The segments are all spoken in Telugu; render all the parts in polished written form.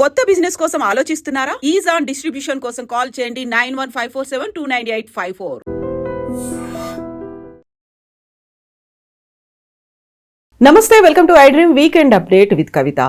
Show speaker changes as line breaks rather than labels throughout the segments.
కొత్త బిజినెస్ కోసం ఆలోచిస్తున్నారా? ఈజ్ ఆన్ డిస్ట్రిబ్యూషన్ కోసం కాల్ చేయండి 9154729854.
నమస్తే, welcome to iDream weekend update with Kavitha.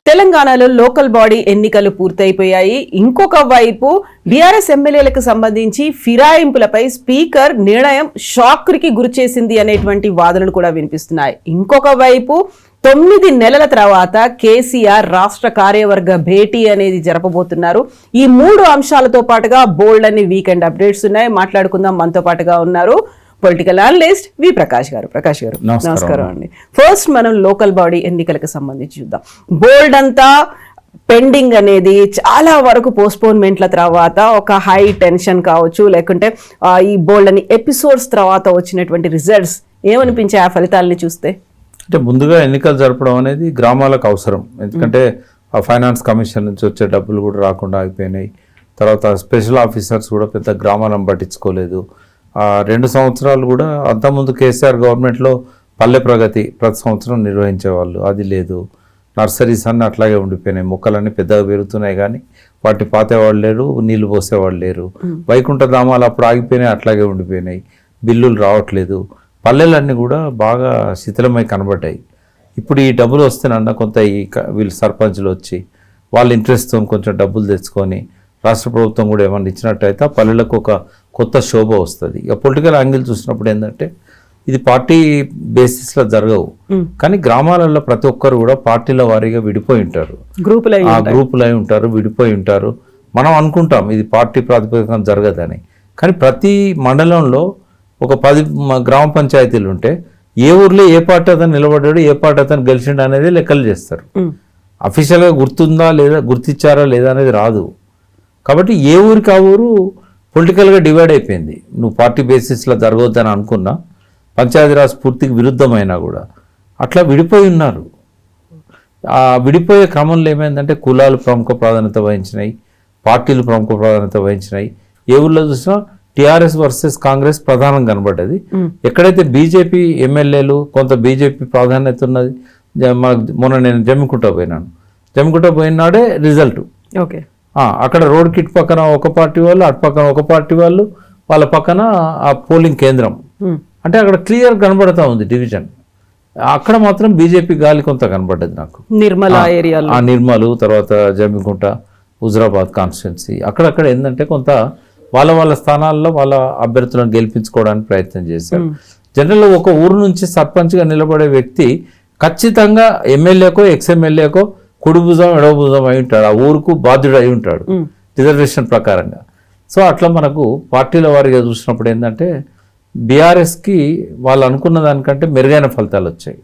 తెలంగాణలో లోకల్ బాడీ ఎన్నికలు పూర్తయిపోయాయి. ఇంకొక వైపు బీఆర్ఎస్ ఎమ్మెల్యేలకు సంబంధించి ఫిరాయింపులపై స్పీకర్ నిర్ణయం షాక్కి గురిచేసింది అనేటువంటి వాదనలు కూడా వినిపిస్తున్నాయి. ఇంకొక వైపు 9 నెలల తర్వాత కేసీఆర్ రాష్ట్ర కార్యవర్గ భేటీ అనేది జరపబోతున్నారు. ఈ 3 అంశాలతో పాటుగా బోల్డ్ అనే వీకెండ్ అప్డేట్స్ ఉన్నాయి. మాట్లాడుకుందాం. మనతో పాటుగా ఉన్నారు పొలిటికల్ అనలిస్ట్ వి ప్రకాష్ గారు. ప్రకాష్ గారు నమస్కారం అండి. ఫస్ట్ మనం లోకల్ బాడీ ఎన్నికలకు సంబంధించి చూద్దాం. బోల్డ్ అంతా పెండింగ్ అనేది చాలా వరకు పోస్ట్పోన్మెంట్ల తర్వాత ఒక హై టెన్షన్ కావచ్చు, లేకుంటే ఈ బోల్డ్ అని ఎపిసోడ్స్ తర్వాత వచ్చినటువంటి రిజల్ట్స్ ఏమనిపించాయి ఆ ఫలితాలని చూస్తే?
అంటే ముందుగా ఎన్నికలు జరపడం అనేది గ్రామాలకు అవసరం. ఎందుకంటే ఆ ఫైనాన్స్ కమిషన్ నుంచి వచ్చే డబ్బులు కూడా రాకుండా అయిపోయినాయి. తర్వాత స్పెషల్ ఆఫీసర్స్ కూడా పెద్ద గ్రామాలను పట్టించుకోలేదు. 2 సంవత్సరాలు కూడా అంతకుముందు కేసీఆర్ గవర్నమెంట్లో పల్లె ప్రగతి ప్రతి సంవత్సరం నిర్వహించేవాళ్ళు, అది లేదు. నర్సరీస్ అన్నీ అట్లాగే ఉండిపోయినాయి. మొక్కలన్నీ పెద్దగా పెరుగుతున్నాయి కానీ వాటి పాతేవాళ్ళు లేరు, నీళ్లు పోసేవాళ్ళు లేరు. వైకుంఠ ధామాలు అప్పుడు ఆగిపోయినాయి, అట్లాగే ఉండిపోయినాయి. బిల్లులు రావట్లేదు. పల్లెలన్నీ కూడా బాగా శిథిలమై కనబడ్డాయి. ఇప్పుడు ఈ డబ్బులు వస్తేనన్నా కొంత వీళ్ళు సర్పంచులు వచ్చి వాళ్ళ ఇంట్రెస్ట్తో కొంచెం డబ్బులు తెచ్చుకొని రాష్ట్ర ప్రభుత్వం కూడా ఏమన్నా ఇచ్చినట్టయితే ఆ పల్లెలకు ఒక కొత్త శోభ వస్తుంది. ఇక పొలిటికల్ యాంగిల్ చూసినప్పుడు ఏంటంటే ఇది పార్టీ బేసిస్లో జరగవు, కానీ గ్రామాలలో ప్రతి ఒక్కరు కూడా పార్టీల వారీగా విడిపోయి ఉంటారు, గ్రూపులు అయి ఉంటారు, విడిపోయి ఉంటారు. మనం అనుకుంటాం ఇది పార్టీ ప్రాతిపదికన జరగదని, కానీ ప్రతి మండలంలో ఒక 10 గ్రామ పంచాయతీలు ఉంటే ఏ ఊర్లో ఏ పార్టీ అతను నిలబడ్డాడు, ఏ పార్టీ అతను గెలిచిండు అనేది లెక్కలు చేస్తారు. అఫీషియల్గా గుర్తుందా లేదా, గుర్తించారా లేదా అనేది రాదు. కాబట్టి ఏ ఊరికి ఆ ఊరు పొలిటికల్గా డివైడ్ అయిపోయింది. నువ్వు పార్టీ బేసిస్లో జరగవద్దని అనుకున్నా, పంచాయతీరాజ్ పూర్తికి విరుద్ధమైనా కూడా అట్లా విడిపోయి ఉన్నారు. ఆ విడిపోయే క్రమంలో ఏమైందంటే కులాలు ప్రముఖ ప్రాధాన్యత వహించినాయి, పార్టీలు ప్రముఖ ప్రాధాన్యత వహించినాయి. ఏ ఊళ్ళో చూసినా టీఆర్ఎస్ వర్సెస్ కాంగ్రెస్ ప్రధానం కనబడ్డది. ఎక్కడైతే బీజేపీ ఎమ్మెల్యేలు కొంత బీజేపీ ప్రాధాన్యత ఉన్నది. మొన్న నేను జమ్మికుంట పోయినాను, జమ్మికుంట పోయినాడే రిజల్ట్. ఓకే, అక్కడ రోడ్ కిట్ పక్కన ఒక పార్టీ వాళ్ళు, అటు పక్కన ఒక పార్టీ వాళ్ళు, వాళ్ళ పక్కన ఆ పోలింగ్ కేంద్రం. అంటే అక్కడ క్లియర్ కనబడతా ఉంది డివిజన్. అక్కడ మాత్రం బీజేపీ గాలి కొంత కనబడ్డది నాకు. నిర్మల ఏరియాలో, ఆ నిర్మలు, తర్వాత జమ్మికుంట, హుజరాబాద్ కాన్స్టిట్యున్సీ, అక్కడక్కడ ఏంటంటే కొంత వాళ్ళ స్థానాల్లో వాళ్ళ అభ్యర్థులను గెలిపించుకోవడానికి ప్రయత్నం చేశారు. జనరల్గా ఒక ఊరు నుంచి సర్పంచ్గా నిలబడే వ్యక్తి ఖచ్చితంగా ఎమ్మెల్యేకో ఎక్స్ఎమ్మెల్యేకో కుడి భుజం ఎడవ భుజం అయి ఉంటాడు, ఆ ఊరుకు బాధ్యుడు అయి ఉంటాడు రిజర్వేషన్ ప్రకారంగా. సో అట్లా మనకు పార్టీల వారిగా చూసినప్పుడు ఏంటంటే బీఆర్ఎస్కి వాళ్ళు అనుకున్న దానికంటే మెరుగైన ఫలితాలు వచ్చాయి.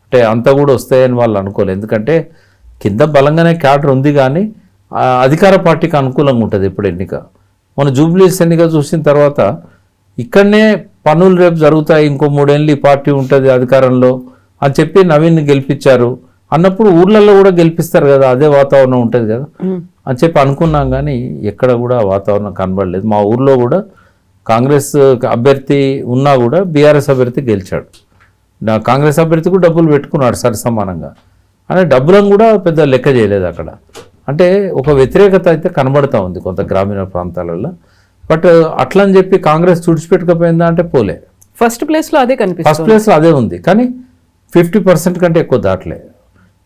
అంటే అంతా కూడా వస్తాయని వాళ్ళు అనుకోలేదు, ఎందుకంటే కింద బలంగానే క్యాడర్ ఉంది, కానీ అధికార పార్టీకి అనుకూలంగా ఉంటుంది ఇప్పుడు ఎన్నిక. మన జూబ్లీస్ ఎన్నిక చూసిన తర్వాత ఇక్కడనే పనులు రేపు జరుగుతాయి, ఇంకో 3 ఏళ్ళు ఈ పార్టీ ఉంటుంది అధికారంలో అని చెప్పి నవీన్ని గెలిపించారు అన్నప్పుడు ఊర్లలో కూడా గెలిపిస్తారు కదా, అదే వాతావరణం ఉంటుంది కదా అని చెప్పి అనుకున్నాం. కానీ ఎక్కడ కూడా వాతావరణం కనబడలేదు. మా ఊర్లో కూడా కాంగ్రెస్ అభ్యర్థి ఉన్నా కూడా బీఆర్ఎస్ అభ్యర్థి గెలిచాడు. కాంగ్రెస్ అభ్యర్థి కూడా డబ్బులు పెట్టుకున్నాడు సరి సమానంగా, అంటే డబ్బులను కూడా పెద్ద లెక్క చేయలేదు అక్కడ. అంటే ఒక వ్యతిరేకత అయితే కనబడతా ఉంది కొంత గ్రామీణ ప్రాంతాలలో. బట్ అట్లా అని చెప్పి కాంగ్రెస్ తుడిచిపెట్టకపోయిందా అంటే పోలే. ఫస్ట్ ప్లేస్లో అదే ఉంది, కానీ 50% కంటే ఎక్కువ దాటలే.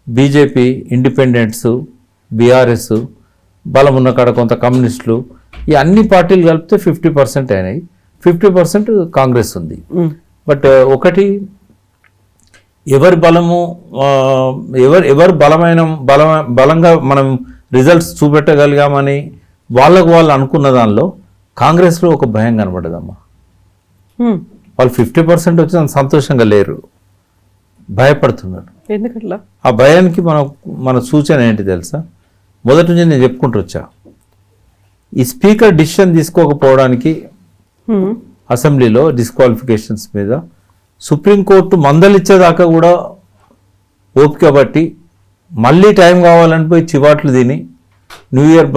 బీజేపీ, ఇండిపెండెంట్స్, బీఆర్ఎస్, బలం ఉన్న కాడ కొంత కమ్యూనిస్టులు, ఈ అన్ని పార్టీలు కలిపితే 50% అయినాయి. 50% కాంగ్రెస్ ఉంది. బట్ ఒకటి ఎవరి బలము, ఎవరు బలంగా మనం రిజల్ట్స్ చూపెట్టగలిగామని వాళ్ళకు వాళ్ళు అనుకున్న దానిలో కాంగ్రెస్లో ఒక భయం కనబడదమ్మా. వాళ్ళు 50% వచ్చిన సంతోషంగా లేరు, భయపడుతున్నారు. ఎందుకట్లా? ఆ భయానికి మన సూచన ఏంటి తెలుసా? మొదటి నుంచి నేను చెప్పుకుంటూ వచ్చా, ఈ స్పీకర్ డిసిషన్ తీసుకోకపోవడానికి అసెంబ్లీలో డిస్క్వాలిఫికేషన్స్ మీద సుప్రీంకోర్టు మందలిచ్చేదాకా కూడా ఓపిక బట్టి మళ్ళీ టైం కావాలని పోయి చివాట్లు తిని న్యూ ఇయర్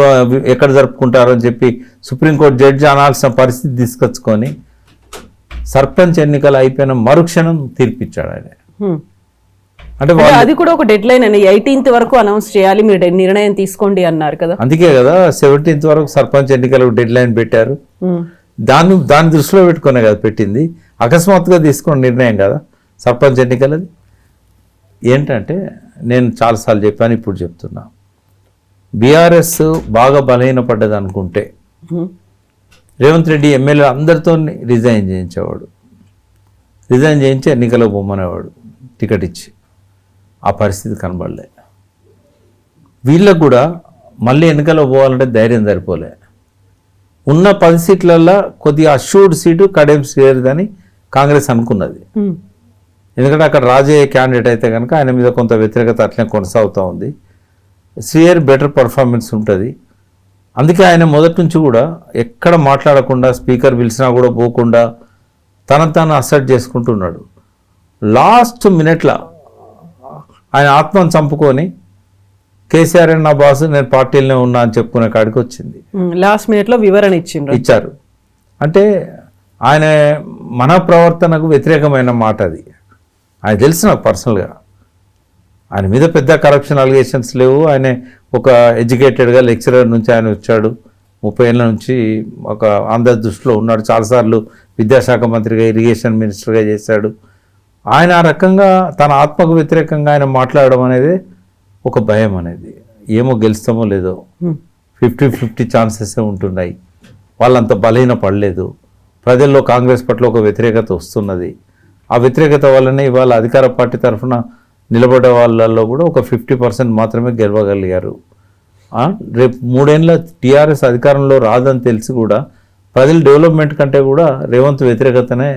ఎక్కడ జరుపుకుంటారని చెప్పి సుప్రీంకోర్టు జడ్జి అనాల్సిన పరిస్థితి తీసుకొచ్చుకొని సర్పంచ్ ఎన్నికలు అయిపోయిన మరుక్షణం తీర్పిచ్చాడు ఆయన. అంటే
అది కూడా ఒక డెడ్ లైన్ అని 18th వరకు అనౌన్స్ చేయాలి, మీరు నిర్ణయం తీసుకోండి అన్నారు కదా.
అందుకే కదా 17th వరకు సర్పంచ్ ఎన్నికలకు డెడ్ లైన్ పెట్టారు. దాన్ని దృష్టిలో పెట్టుకునే కదా పెట్టింది. అకస్మాత్తుగా తీసుకున్న నిర్ణయం కదా సర్పంచ్ ఎన్నికలది. ఏంటంటే నేను చాలాసార్లు చెప్పాను, ఇప్పుడు చెప్తున్నా, బీఆర్ఎస్ బాగా బలహీనపడ్డది అనుకుంటే రేవంత్ రెడ్డి ఎమ్మెల్యే అందరితో రిజైన్ చేయించేవాడు, రిజైన్ చేయించి ఎన్నికలకు పొమ్మనేవాడు టికెట్ ఇచ్చి. ఆ పరిస్థితి కనబడలే. వీళ్ళకు కూడా మళ్ళీ ఎన్నికల్లో పోవాలంటే ధైర్యం సరిపోలే. ఉన్న 10 సీట్లల్లో కొద్దిగా అష్యూర్డ్ సీటు కడెం శ్రీహరిదని కాంగ్రెస్ అనుకున్నది. ఎందుకంటే అక్కడ రాజయ్య క్యాండిడేట్ అయితే కనుక ఆయన మీద కొంత వ్యతిరేకత అట్లనే కొనసాగుతూ ఉంది. శ్రీహరి బెటర్ పర్ఫార్మెన్స్ ఉంటుంది. అందుకే ఆయన మొదటి నుంచి కూడా ఎక్కడ మాట్లాడకుండా, స్పీకర్ పిలిచినా కూడా పోకుండా తాను అసర్ట్ చేసుకుంటున్నాడు. లాస్ట్ మినిట్లో ఆయన ఆత్మను చంపుకొని కేసీఆర్ నా బాసు, నేను పార్టీలోనే ఉన్నా అని చెప్పుకునే కాడికి వచ్చింది.
లాస్ట్ మినిట్లో వివరణ ఇచ్చారు.
అంటే ఆయన మన ప్రవర్తనకు వ్యతిరేకమైన మాట అది. ఆయన తెలుసు నాకు పర్సనల్గా. ఆయన మీద పెద్ద కరప్షన్ అలిగేషన్స్ లేవు. ఆయన ఒక ఎడ్యుకేటెడ్గా లెక్చరర్ నుంచి ఆయన వచ్చాడు. 30 ఏళ్ళ నుంచి ఒక ఆంధ్ర దృష్టిలో ఉన్నాడు. చాలాసార్లు విద్యాశాఖ మంత్రిగా, ఇరిగేషన్ మినిస్టర్గా చేశాడు. ఆయన ఆ రకంగా తన ఆత్మకు వ్యతిరేకంగా ఆయన మాట్లాడడం అనేది ఒక భయం అనేది. ఏమో గెలుస్తామో లేదో, 50-50 ఛాన్సెస్ ఉంటున్నాయి. వాళ్ళంత బలహీన పడలేదు. ప్రజల్లో కాంగ్రెస్ పట్ల ఒక వ్యతిరేకత వస్తున్నది. ఆ వ్యతిరేకత వల్లనే ఇవాళ అధికార పార్టీ తరఫున నిలబడే వాళ్ళల్లో కూడా ఒక 50% మాత్రమే గెలవగలిగారు. రేపు 3 ఏళ్ళ టీఆర్ఎస్ అధికారంలో రాదని తెలిసి కూడా ప్రజలు డెవలప్మెంట్ కంటే కూడా రేవంత్ వ్యతిరేకతనే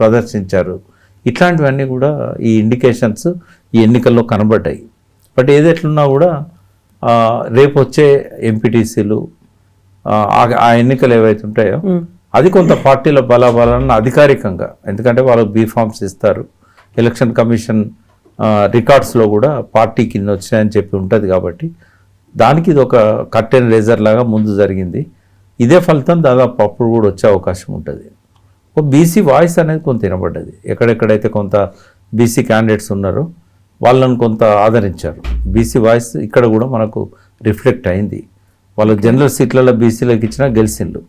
ప్రదర్శించారు. ఇట్లాంటివన్నీ కూడా ఈ ఇండికేషన్స్ ఈ ఎన్నికల్లో కనబడ్డాయి. బట్ ఏదెట్లున్నా కూడా రేపు వచ్చే ఎంపీటీసీలు ఆ ఎన్నికలు ఏవైతే ఉంటాయో అది కొంత పార్టీల బలాబలాన్ని అధికారికంగా, ఎందుకంటే వాళ్ళకు బీఫామ్స్ ఇస్తారు, ఎలక్షన్ కమిషన్ రికార్డ్స్లో కూడా పార్టీ కింద వచ్చాయని చెప్పి ఉంటుంది. కాబట్టి దానికి ఇది ఒక కర్టెన్ రేజర్ లాగా ముందు జరిగింది. ఇదే ఫలితం దాదాపు అప్పుడు కూడా వచ్చే అవకాశం ఉంటుంది. ఒక బీసీ వాయిస్ అనేది కొంత వినబడ్డది. ఎక్కడెక్కడైతే కొంత బీసీ క్యాండిడేట్స్ ఉన్నారో వాళ్ళని కొంత ఆదరించారు. బీసీ వాయిస్ ఇక్కడ కూడా మనకు రిఫ్లెక్ట్ అయింది. వాళ్ళ జనరల్ సీట్లలో బీసీలకు ఇచ్చినా గెలిచిండ్రు,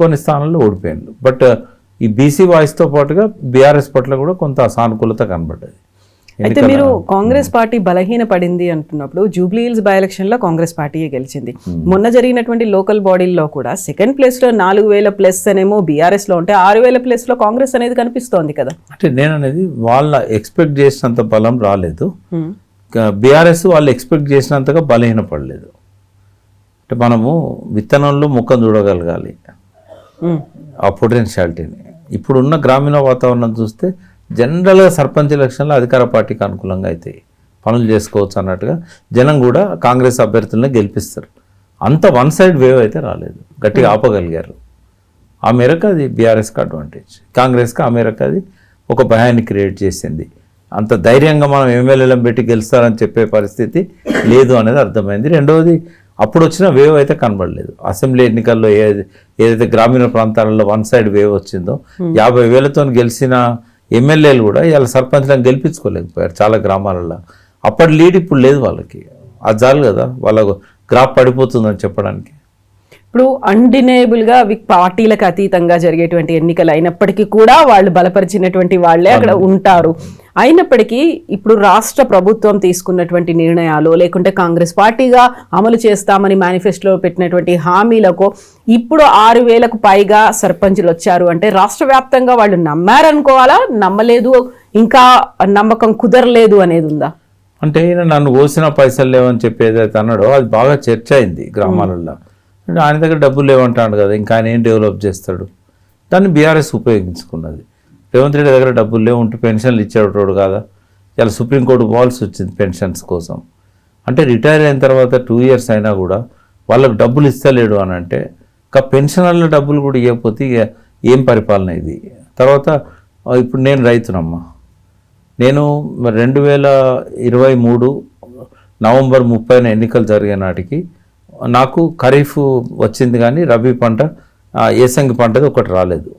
కొన్ని స్థానాల్లో ఓడిపోయిండ్రు. బట్ ఈ బీసీ వాయిస్తో పాటుగా బీఆర్ఎస్ పట్ల కూడా కొంత సానుకూలత కనబడ్డది.
అయితే మీరు కాంగ్రెస్ పార్టీ బలహీన పడింది అంటున్నప్పుడు జూబ్లీ హిల్స్ బై ఎలక్షన్లో కాంగ్రెస్ పార్టీయే గెలిచింది. మొన్న జరిగినటువంటి లోకల్ బాడీల్లో కూడా సెకండ్ ప్లేస్లో 4,000 ప్లస్ అనేమో బీఆర్ఎస్లో ఉంటే 6,000 ప్లస్లో కాంగ్రెస్ అనేది కనిపిస్తోంది కదా.
అంటే నేను అనేది వాళ్ళ ఎక్స్పెక్ట్ చేసినంత బలం రాలేదు. బీఆర్ఎస్ వాళ్ళు ఎక్స్పెక్ట్ చేసినంతగా బలహీన పడలేదు. అంటే మనము విత్తనంలో మొక్కను చూడగలగాలి, ఆ పొటెన్షియాలిటీని. ఇప్పుడున్న గ్రామీణ వాతావరణం చూస్తే జనరల్గా సర్పంచ్ ఎలక్షన్లో అధికార పార్టీకి అనుకూలంగా అయితే పనులు చేసుకోవచ్చు అన్నట్టుగా జనం కూడా కాంగ్రెస్ అభ్యర్థులను గెలిపిస్తారు. అంత వన్ సైడ్ వేవ్ అయితే రాలేదు, గట్టిగా ఆపగలిగారు. ఆ మేరకు అది బీఆర్ఎస్కి అడ్వాంటేజ్. కాంగ్రెస్కి ఆ మేరకు అది ఒక భయాన్ని క్రియేట్ చేసింది. అంత ధైర్యంగా మనం ఎమ్మెల్యేలను పెట్టి గెలుస్తారని చెప్పే పరిస్థితి లేదు అనేది అర్థమైంది. రెండవది, అప్పుడు వచ్చిన వేవ్ అయితే కనబడలేదు. అసెంబ్లీ ఎన్నికల్లో ఏదైతే గ్రామీణ ప్రాంతాలలో వన్ సైడ్ వేవ్ వచ్చిందో 50,000తో గెలిచిన ఎమ్మెల్యేలు కూడా ఇవాళ సర్పంచ్లను గెలిపించుకోలేకపోయారు చాలా గ్రామాలలో. అప్పటి లీడ్ ఇప్పుడు లేదు వాళ్ళకి. అది చాలు కదా వాళ్ళ గ్రాఫ్ పడిపోతుందని చెప్పడానికి.
ఇప్పుడు అన్డినేబుల్గా పార్టీలకు అతీతంగా జరిగేటువంటి ఎన్నికలు అయినప్పటికీ కూడా వాళ్ళు బలపరిచినటువంటి వాళ్ళే అక్కడ ఉంటారు. అయినప్పటికీ ఇప్పుడు రాష్ట్ర ప్రభుత్వం తీసుకున్నటువంటి నిర్ణయాలు, లేకుంటే కాంగ్రెస్ పార్టీగా అమలు చేస్తామని మేనిఫెస్టోలో పెట్టినటువంటి హామీలకు ఇప్పుడు 6,000కు పైగా సర్పంచులు వచ్చారు అంటే రాష్ట్ర వ్యాప్తంగా వాళ్ళు నమ్మారనుకోవాలా, నమ్మలేదు, ఇంకా నమ్మకం కుదరలేదు అనేది ఉందా?
అంటే నన్ను కోసిన పైసలు లేవని చెప్పి ఏదైతే అన్నాడో అది బాగా చర్చ అయింది గ్రామాలలో. ఆయన దగ్గర డబ్బులు లేవంటాడు కదా, ఇంకా ఆయన ఏం డెవలప్ చేస్తాడు? దాన్ని బీఆర్ఎస్ ఉపయోగించుకున్నది. రేవంత్ రెడ్డి దగ్గర డబ్బులు లేవు ఉంటే పెన్షన్లు ఇచ్చేటోడు కాదా? ఇలా సుప్రీంకోర్టు పోవాల్సి వచ్చింది పెన్షన్స్ కోసం. అంటే రిటైర్ అయిన తర్వాత 2 years అయినా కూడా వాళ్ళకు డబ్బులు ఇస్తలేడు అని అంటే, ఇంకా పెన్షనర్ల డబ్బులు కూడా ఇవ్వకపోతే ఇక ఏం పరిపాలన ఇది? తర్వాత ఇప్పుడు నేను రైతునమ్మా. నేను 2023 November 30న ఎన్నికలు జరిగే నాటికి నాకు ఖరీఫ్ వచ్చింది కానీ రబీ పంట, ఏసంగి పంటది ఒకటి రాలేదు.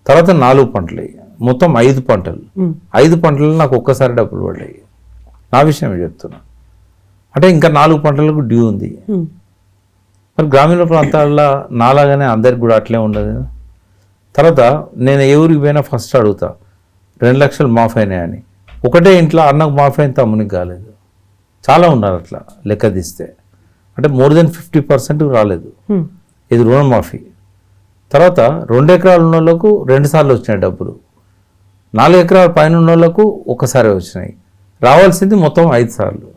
తర్వాత 4 పంటలు. మొత్తం 5 పంటలు 5 పంటలు నాకు ఒక్కసారి డబ్బులు పడ్డాయి. నా విషయమే చెప్తున్నా. అంటే ఇంకా 4 పంటలకు డ్యూ ఉంది. మరి గ్రామీణ ప్రాంతాల్లో నాలాగానే అందరికి కూడా అట్లే ఉండదు కదా. తర్వాత నేను ఏ ఊరికి పోయినా ఫస్ట్ అడుగుతా 2 లక్షలు మాఫ్ అయినాయని. ఒకటే ఇంట్లో అన్నకు మాఫ్ అయిన తమ్మునికి కాలేదు. చాలా ఉన్నారు అట్లా లెక్క తీస్తే. అంటే మోర్ దెన్ 50% రాలేదు. ఇది రుణమాఫీ. తర్వాత 2 ఎకరాలు ఉన్న వాళ్ళకు 2 సార్లు వచ్చినాయి డబ్బులు. 4 ఎకరాల పైన ఉన్న వాళ్ళకు ఒకసారి వచ్చినాయి. రావాల్సింది మొత్తం 5 సార్లు.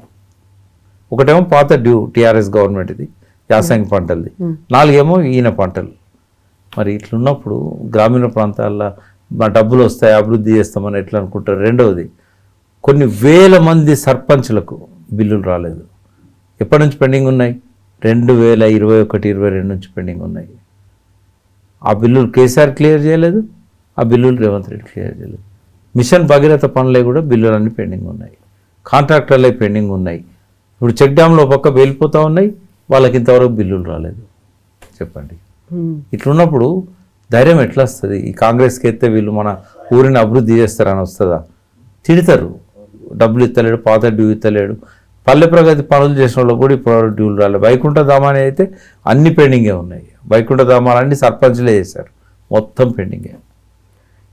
ఒకటేమో పాత డ్యూ టీఆర్ఎస్ గవర్నమెంట్, ఇది యాసంగి పంటలది. 4 ఏమో ఈయన పంటలు. మరి ఇట్లున్నప్పుడు గ్రామీణ ప్రాంతాల్లో మా డబ్బులు వస్తాయి, అభివృద్ధి చేస్తామని ఎట్లా అనుకుంటారు. రెండవది, కొన్ని వేల మంది సర్పంచ్లకు బిల్లులు రాలేదు. ఎప్పటి నుంచి పెండింగ్ ఉన్నాయి? 2021-22 నుంచి పెండింగ్ ఉన్నాయి. ఆ బిల్లులు కేసీఆర్ క్లియర్ చేయలేదు, ఆ బిల్లులు రేవంత్ రెడ్డి క్లియర్ చేయలేదు. మిషన్ భగీరథ పనులే కూడా బిల్లులన్నీ పెండింగ్ ఉన్నాయి. కాంట్రాక్టర్లే పెండింగ్ ఉన్నాయి. ఇప్పుడు చెక్ డ్యామ్లో పక్క వెళ్ళిపోతూ ఉన్నాయి, వాళ్ళకి ఇంతవరకు బిల్లులు రాలేదు. చెప్పండి, ఇట్లున్నప్పుడు ధైర్యం ఎట్లా వస్తుంది? ఈ కాంగ్రెస్కి ఎత్తే వీళ్ళు మన ఊరిని అభివృద్ధి చేస్తారని వస్తుందా? తిడతారు, డబ్బులు ఇస్తలేడు, పాత డ్యూ ఇస్తలేడు. పల్లె ప్రగతి పనులు చేసిన వాళ్ళు కూడా ఇప్పుడు డ్యూలు రాలేదు. వైకుంఠ ధామాని అయితే అన్ని పెండింగే ఉన్నాయి. వైకుంఠ ధామాలన్నీ సర్పంచ్లే చేశారు, మొత్తం పెండింగే.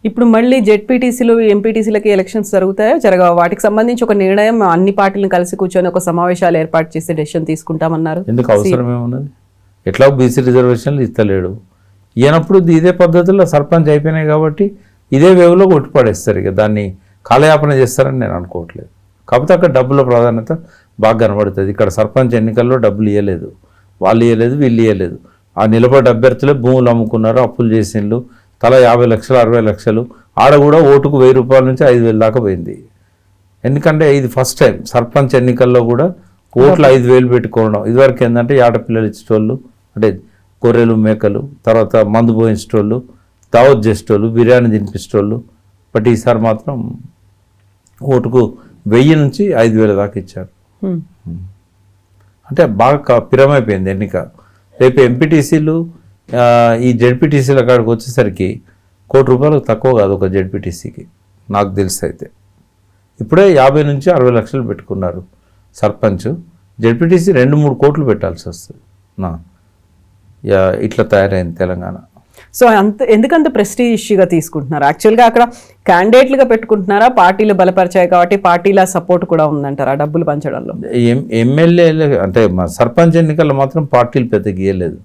ఇప్పుడు మళ్ళీ జెడ్పీటీసీలు ఎంపీటీసీలకి ఎలక్షన్స్ జరుగుతాయో జరగవు? వాటికి సంబంధించి ఒక నిర్ణయం అన్ని పార్టీలను కలిసి కూర్చొని ఒక సమావేశాలు ఏర్పాటు చేసి డెసిషన్ తీసుకుంటామన్నారు.
ఎందుకు అవసరం ఏమున్నది? ఎట్లా బీసీ రిజర్వేషన్లు ఇస్తలేడు. ఈయనప్పుడు ఇదే పద్ధతిలో సర్పంచ్ అయిపోయినాయి కాబట్టి ఇదే వేవ్లో కొట్టిపడేస్తారు. ఇక దాన్ని కాలయాపన చేస్తారని నేను అనుకోవట్లేదు. కాకపోతే అక్కడ డబ్బుల ప్రాధాన్యత బాగా కనబడుతుంది. ఇక్కడ సర్పంచ్ ఎన్నికల్లో డబ్బులు ఇవ్వలేదు, వాళ్ళు ఇవ్వలేదు, వీళ్ళు ఇవ్వలేదు. ఆ నిలబడ్డ అభ్యర్థులే భూములు అమ్ముకున్నారు, అప్పులు చేసిండ్రు. తల 50 లక్షలు 60 లక్షలు. ఆడ కూడా ఓటుకు 1000 రూపాయల నుంచి 5000 దాకా పోయింది. ఎందుకంటే ఇది ఫస్ట్ టైం సర్పంచ్ ఎన్నికల్లో కూడా ఓట్లు 5000 పెట్టుకోవడం. ఇదివరకు ఏంటంటే ఆడపిల్లలు ఇచ్చేటోళ్ళు, అంటే గొర్రెలు మేకలు, తర్వాత మందు పోయించేటోళ్ళు, దావత్ చేసేటోళ్ళు, బిర్యానీ తినిపించేటోళ్ళు. బట్ ఈసారి మాత్రం ఓటుకు 1000 నుంచి 5000 దాకా ఇచ్చారు. అంటే బాగా పిరమైపోయింది ఎన్నిక. రేపు ఎంపీటీసీలు ఈ జెడ్పీటీసీల కాడికి వచ్చేసరికి ₹1,00,00,000 తక్కువ కాదు ఒక జెడ్పీటీసీకి, నాకు తెలిసి. అయితే ఇప్పుడే 50 నుంచి 60 లక్షలు పెట్టుకున్నారు సర్పంచ్. జెడ్పీటీసీ 2-3 కోట్లు పెట్టాల్సి వస్తుంది. ఇట్లా తయారైంది తెలంగాణ.
సో ఎందుకంత ప్రెస్టీజ్ ఇష్యూగా తీసుకుంటున్నారు? యాక్చువల్గా అక్కడ క్యాండిడేట్లుగా పెట్టుకుంటున్నారా? పార్టీలు బలపరిచాయి కాబట్టి పార్టీల సపోర్ట్ కూడా ఉందంటారా డబ్బులు పంచడంలో?
ఎమ్మెల్యేలు అంటే మా సర్పంచ్ ఎన్నికల్లో మాత్రం పార్టీలు పెద్ద గీయలేదు,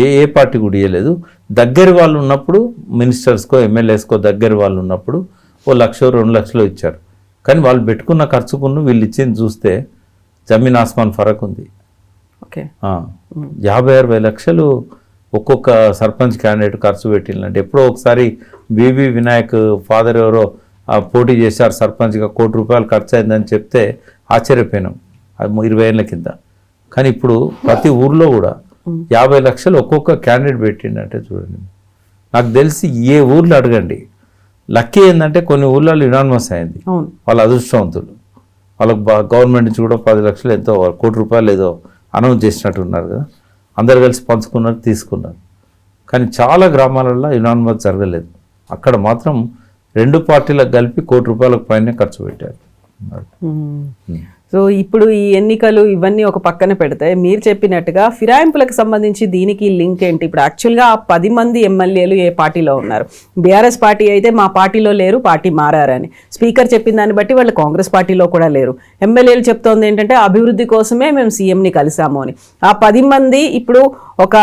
ఏ పార్టీ కూడా ఇవ్వలేదు. దగ్గర వాళ్ళు ఉన్నప్పుడు మినిస్టర్స్కో ఎమ్మెల్యేస్కో దగ్గర వాళ్ళు ఉన్నప్పుడు ₹1,00,000 2,00,000 ఇచ్చారు. కానీ వాళ్ళు పెట్టుకున్న ఖర్చుకున్న వీళ్ళు ఇచ్చింది చూస్తే జమీన్ ఆస్మాన్ ఫరక్ ఉంది.
ఓకే,
50-60 లక్షలు ఒక్కొక్క సర్పంచ్ క్యాండిడేట్ ఖర్చు పెట్టిందంటే. ఎప్పుడో ఒకసారి బీబీ వినాయక్ ఫాదర్ ఎవరో పోటీ చేశారు సర్పంచ్గా, ₹1,00,00,000 ఖర్చు అయిందని చెప్తే ఆశ్చర్యపోయినాం, 20 ఏళ్ళ కింద. కానీ ఇప్పుడు ప్రతి ఊర్లో కూడా 50 లక్షలు ఒక్కొక్క క్యాండిడేట్ పెట్టిండంటే చూడండి. నాకు తెలిసి ఏ ఊర్లో అడగండి, లక్కీ ఏంటంటే కొన్ని ఊర్లలో యునానిమస్ అయింది, వాళ్ళ అదృష్టవంతులు. వాళ్ళకు గవర్నమెంట్ నుంచి కూడా 10 లక్షలు ఎంతో ₹1,00,00,000 ఏదో అనౌన్స్ చేసినట్టు ఉన్నారు కదా, అందరు కలిసి పంచుకున్నారు, తీసుకున్నారు. కానీ చాలా గ్రామాలలో యునానిమస్ జరగలేదు. అక్కడ మాత్రం 2 పార్టీలకు కలిపి ₹1,00,00,000 పైనే ఖర్చు పెట్టారు.
సో ఇప్పుడు ఈ ఎన్నికలు ఇవన్నీ ఒక పక్కన పెడితే మీరు చెప్పినట్టుగా ఫిరాయింపులకు సంబంధించి దీనికి లింక్ ఏంటి? ఇప్పుడు యాక్చువల్గా ఆ 10 మంది ఎమ్మెల్యేలు ఏ పార్టీలో ఉన్నారు? బీఆర్ఎస్ పార్టీ అయితే మా పార్టీలో లేరు, పార్టీ మారారని స్పీకర్ చెప్పిన దాన్ని బట్టి వాళ్ళు కాంగ్రెస్ పార్టీలో కూడా లేరు. ఎమ్మెల్యేలు చెప్తోంది ఏంటంటే అభివృద్ధి కోసమే మేము సీఎంని కలిసాము అని. ఆ 10 మంది ఇప్పుడు ఒక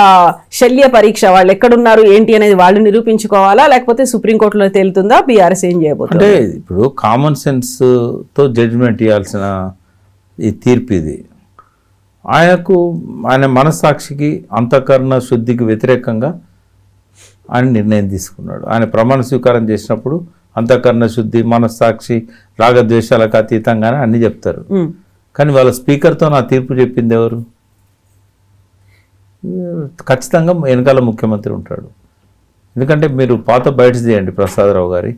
శల్య పరీక్ష, వాళ్ళు ఎక్కడున్నారు ఏంటి అనేది వాళ్ళు నిరూపించుకోవాలా, లేకపోతే సుప్రీంకోర్టులో తేలుతుందా? బీఆర్ఎస్ ఏం చేయబోతుంది?
అంటే ఇప్పుడు కామన్ సెన్స్తో జడ్జిమెంట్ ఇవ్వాల్సిన ఈ తీర్పు ఇది. ఆయన మనస్సాక్షికి అంతఃకరణ శుద్ధికి వ్యతిరేకంగా ఆయన నిర్ణయం తీసుకున్నాడు. ఆయన ప్రమాణ స్వీకారం చేసినప్పుడు అంతఃకరణ శుద్ధి, మనస్సాక్షి, రాగద్వేషాలకు అతీతంగానే అన్ని చెప్తారు. కానీ వాళ్ళ స్పీకర్తో నా తీర్పు చెప్పింది ఎవరు? ఖచ్చితంగా వెనకాల ముఖ్యమంత్రి ఉంటాడు. ఎందుకంటే మీరు పాత బయట చేయండి ప్రసాదరావు గారి,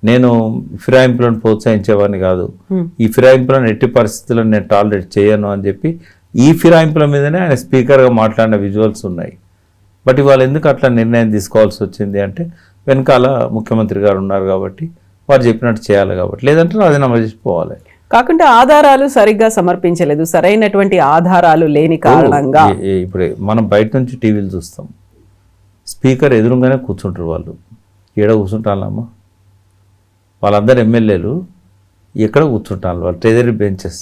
నేను ఫిరాయింపులను ప్రోత్సహించేవాడిని కాదు, ఈ ఫిరాయింపులను ఎట్టి పరిస్థితుల్లో నేను టాలరేట్ చేయను అని చెప్పి ఈ ఫిరాయింపుల మీదనే ఆయన స్పీకర్గా మాట్లాడిన విజువల్స్ ఉన్నాయి. బట్ ఇవాళ ఎందుకు అట్లా నిర్ణయం తీసుకోవాల్సి వచ్చింది అంటే వెనకాల ముఖ్యమంత్రి గారు ఉన్నారు కాబట్టి వారు చెప్పినట్టు చేయాలి కాబట్టి, లేదంటే రాజీనామా చేసి పోవాలి.
కాకుంటే ఆధారాలు సరిగ్గా సమర్పించలేదు, సరైనటువంటి ఆధారాలు లేని కారణంగా.
ఇప్పుడు మనం బయట నుంచి టీవీలు చూస్తాం, స్పీకర్ ఎదురుగానే కూర్చుంటారు వాళ్ళు. ఏడ కూర్చుంటానమ్మా, వాళ్ళందరూ ఎమ్మెల్యేలు ఎక్కడ కూర్చుంటాను, వాళ్ళు ట్రెజరీ బెంచెస్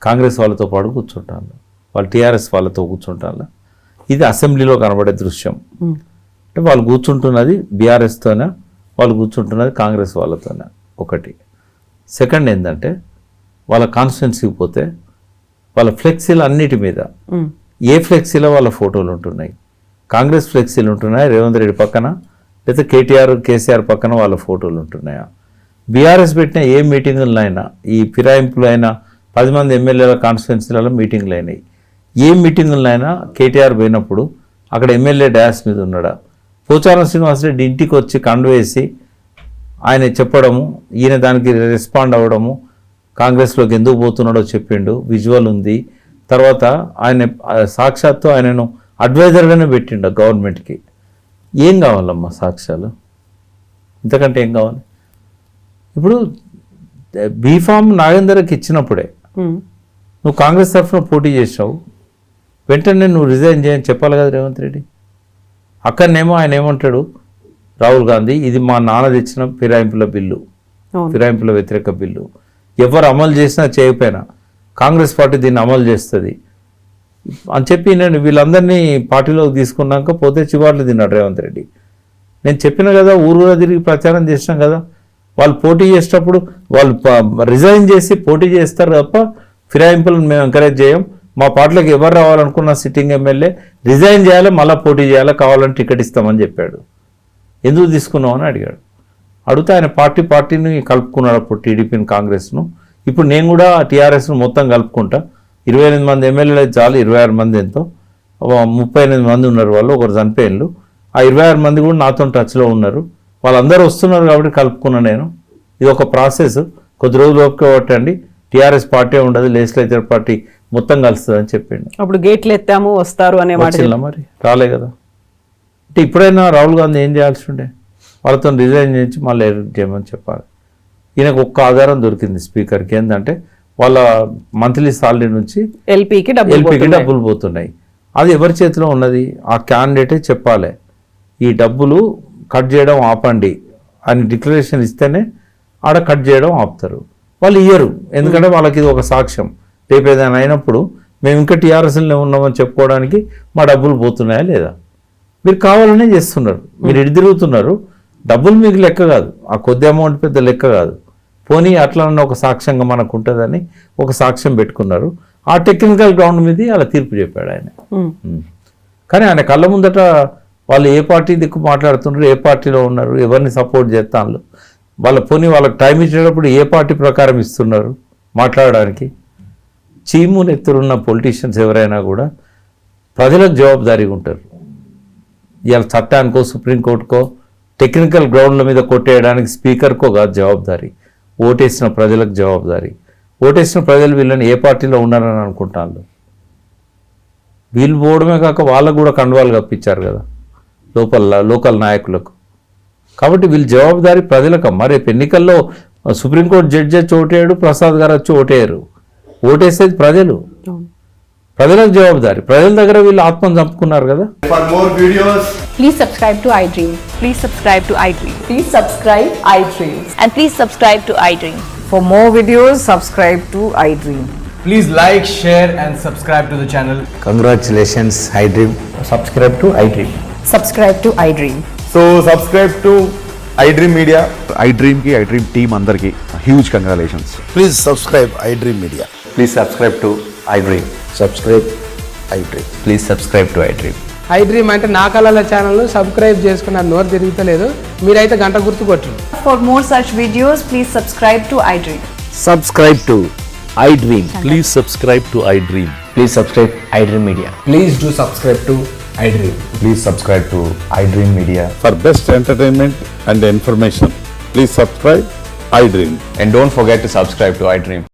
కాంగ్రెస్ వాళ్ళతో పాటు కూర్చుంటాను, వాళ్ళు టీఆర్ఎస్ వాళ్ళతో కూర్చుంటాను. ఇది అసెంబ్లీలో కనబడే దృశ్యం. అంటే వాళ్ళు కూర్చుంటున్నది బీఆర్ఎస్తోనే, వాళ్ళు కూర్చుంటున్నది కాంగ్రెస్ వాళ్ళతోనే. ఒకటి. సెకండ్ ఏంటంటే వాళ్ళ కాన్స్టిట్యున్సీకి పోతే వాళ్ళ ఫ్లెక్సీలు అన్నిటి మీద ఏ ఫ్లెక్సీలో వాళ్ళ ఫోటోలు ఉంటున్నాయి. కాంగ్రెస్ ఫ్లెక్సీలు ఉంటున్నాయి రేవంత్ రెడ్డి పక్కన, లేదా కేసీఆర్ పక్కన వాళ్ళ ఫోటోలు ఉంటున్నాయా. బీఆర్ఎస్ పెట్టిన ఏ మీటింగులు అయినా, ఈ ఫిరాయింపులు అయినా, 10 మంది ఎమ్మెల్యేల కాన్స్టిట్యున్సీలలో మీటింగ్లు అయినాయి. ఏ మీటింగులైనా కేటీఆర్ పోయినప్పుడు అక్కడ ఎమ్మెల్యే డాష్ మీద ఉన్నాడా. పోచారం శ్రీనివాసరెడ్డి ఇంటికి వచ్చి కండువేసి ఆయన చెప్పడము, ఈయన దానికి రెస్పాండ్ అవ్వడము, కాంగ్రెస్లోకి ఎందుకు పోతున్నాడో చెప్పిండు, విజువల్ ఉంది. తర్వాత ఆయన సాక్షాత్తు ఆయనను అడ్వైజర్గానే పెట్టిండు గవర్నమెంట్కి. ఏం కావాలమ్మా సాక్ష్యాలు, ఇంతకంటే ఏం కావాలి? ఇప్పుడు బీఫామ్ నాగేందర్కి ఇచ్చినప్పుడే నువ్వు కాంగ్రెస్ తరఫున పోటీ చేసావు, వెంటనే నువ్వు రిజైన్ చేయని చెప్పాలి కదా రేవంత్ రెడ్డి. అక్కడనేమో ఆయన ఏమంటాడు, రాహుల్ గాంధీ ఇది మా నాన్న తెచ్చిన ఫిరాయింపుల బిల్లు, ఫిరాయింపుల వ్యతిరేక బిల్లు, ఎవరు అమలు చేసినా చేయకపోయినా కాంగ్రెస్ పార్టీ దీన్ని అమలు చేస్తుంది అని చెప్పి నేను వీళ్ళందరినీ పార్టీలోకి తీసుకున్నాక పోతే చివాట్లు తిన్నాడు రేవంత్ రెడ్డి. నేను చెప్పిన కదా, ఊరూరా తిరిగి ప్రచారం చేసినాం కదా, వాళ్ళు పోటీ చేసేటప్పుడు వాళ్ళు రిజైన్ చేసి పోటీ చేస్తారు తప్ప ఫిరాయింపులను మేము ఎంకరేజ్ చేయం. మా పార్టీలోకి ఎవరు రావాలనుకున్న సిట్టింగ్ ఎమ్మెల్యే రిజైన్ చేయాలి, మళ్ళీ పోటీ చేయాలి, కావాలని టికెట్ ఇస్తామని చెప్పాడు. ఎందుకు తీసుకున్నావు అని అడిగాడు. అడిగితే ఆయన పార్టీని కలుపుకున్నాడు అప్పుడు టీడీపీని, కాంగ్రెస్ను. ఇప్పుడు నేను కూడా టీఆర్ఎస్ను మొత్తం కలుపుకుంటా, 28 మంది ఎమ్మెల్యేలు అయితే చాలు, 26 మంది ఎంతో 38 మంది ఉన్నారు, వాళ్ళు ఒకరు చనిపోయినలు. ఆ 26 మంది కూడా నాతో టచ్లో ఉన్నారు, వాళ్ళందరూ వస్తున్నారు కాబట్టి కలుపుకున్నా నేను. ఇది ఒక ప్రాసెస్, కొద్ది రోజులు ఓపిక పట్టండి, టీఆర్ఎస్ పార్టీ ఉండదు, లెజిస్లేచర్ పార్టీ మొత్తం కలుస్తుంది అని చెప్పిండు.
అప్పుడు గేట్లు ఎత్తాము వస్తారు అనే మాట
మరి రాలే కదా. అంటే ఇప్పుడైనా రాహుల్ గాంధీ ఏం చేయాల్సి ఉండే, వాళ్ళతో రిజైన్ చేయించి మళ్ళీ ఎలక్ట్ చేయమని చెప్పాలి. ఈయనకు ఒక్క ఆధారం దొరికింది స్పీకర్కి, ఏంటంటే వాళ్ళ మంత్లీ సాలరీ నుంచి ఎల్పీకి డబ్బులు పోతున్నాయి. అది ఎవరి చేతిలో ఉన్నది, ఆ క్యాండిడేటే చెప్పాలి ఈ డబ్బులు కట్ చేయడం ఆపండి అని డిక్లరేషన్ ఇస్తేనే ఆడ కట్ చేయడం ఆపుతారు. వాళ్ళు ఇయ్యరు, ఎందుకంటే వాళ్ళకి ఇది ఒక సాక్ష్యం. రేపు ఏదైనా అయినప్పుడు మేము ఇంకా టీఆర్ఎస్లో ఉన్నామని చెప్పుకోవడానికి మా డబ్బులు పోతున్నాయా లేదా. మీరు కావాలనే చేస్తున్నారు, మీరు ఇటు తిరుగుతున్నారు, డబ్బులు మీకు లెక్క కాదు, ఆ కొద్ది అమౌంట్ పెద్ద లెక్క కాదు. పోనీ అట్లా ఒక సాక్ష్యంగా మనకు ఉంటుందని ఒక సాక్ష్యం పెట్టుకున్నారు. ఆ టెక్నికల్ గ్రౌండ్ మీద అలా తీర్పు చెప్పాడు ఆయన. కానీ ఆయన కళ్ళ ముందట వాళ్ళు ఏ పార్టీ దిక్కు మాట్లాడుతున్నారు, ఏ పార్టీలో ఉన్నారు, ఎవరిని సపోర్ట్ చేస్తాను, వాళ్ళకి టైం ఇచ్చేటప్పుడు ఏ పార్టీ ప్రకారం ఇస్తున్నారు మాట్లాడడానికి. చీము నెత్తురున్న పొలిటీషియన్స్ ఎవరైనా కూడా ప్రజలకు జవాబుదారీగా ఉంటారు. ఇవాళ చట్టానికో సుప్రీంకోర్టుకో టెక్నికల్ గ్రౌండ్ల మీద కొట్టేయడానికి స్పీకర్కో కాదు జవాబుదారీ, ఓటేసిన ప్రజలకు జవాబుదారీ. ఓటేసిన ప్రజలు వీళ్ళని ఏ పార్టీలో ఉన్నారని అనుకుంటాను. వీళ్ళు పోవడమే కాక వాళ్ళకు కూడా కండువాలు కప్పించారు కదా లోకల్ నాయకులకు. కాబట్టి వీళ్ళు జవాబుదారీ ప్రజలకు. రేపు ఎన్నికల్లో సుప్రీంకోర్టు జడ్జి వచ్చి ఓటేయడు, ప్రసాద్ గారు వచ్చి ఓటేయరు, ఓటేసేది ప్రజలు. ప్రజలకు జవాబుదారీ, ప్రజల దగ్గర వీళ్ళు ఆత్మను చంపుకున్నారు కదా.
For more videos,
please subscribe to iDream. Please subscribe to iDream.
Please subscribe iDream.
And please subscribe to iDream.
For more videos, subscribe to iDream.
please like, share and subscribe to the channel.
Congratulations, iDream. Subscribe to iDream.
Subscribe to iDream.
So subscribe to iDream Media.
iDream ki iDream team అందరికి huge congratulations.
Please subscribe iDream Media.
Please subscribe to iDream.
Subscribe iDream.
Please subscribe to iDream.
iDream అంటే నా కళల ఛానల్ సబ్స్క్రైబ్ చేసుకున్న నోరు తిరుగుతలేదు, మీరైతే గంట గుర్తు కొట్టండి.
For more such videos, please subscribe to iDream.
Subscribe to iDream.
Please subscribe to iDream.
Please subscribe iDream Media.
Please do subscribe to iDream.
Please subscribe to iDream Media.
For best entertainment and information, please subscribe iDream.
And don't forget to subscribe to iDream.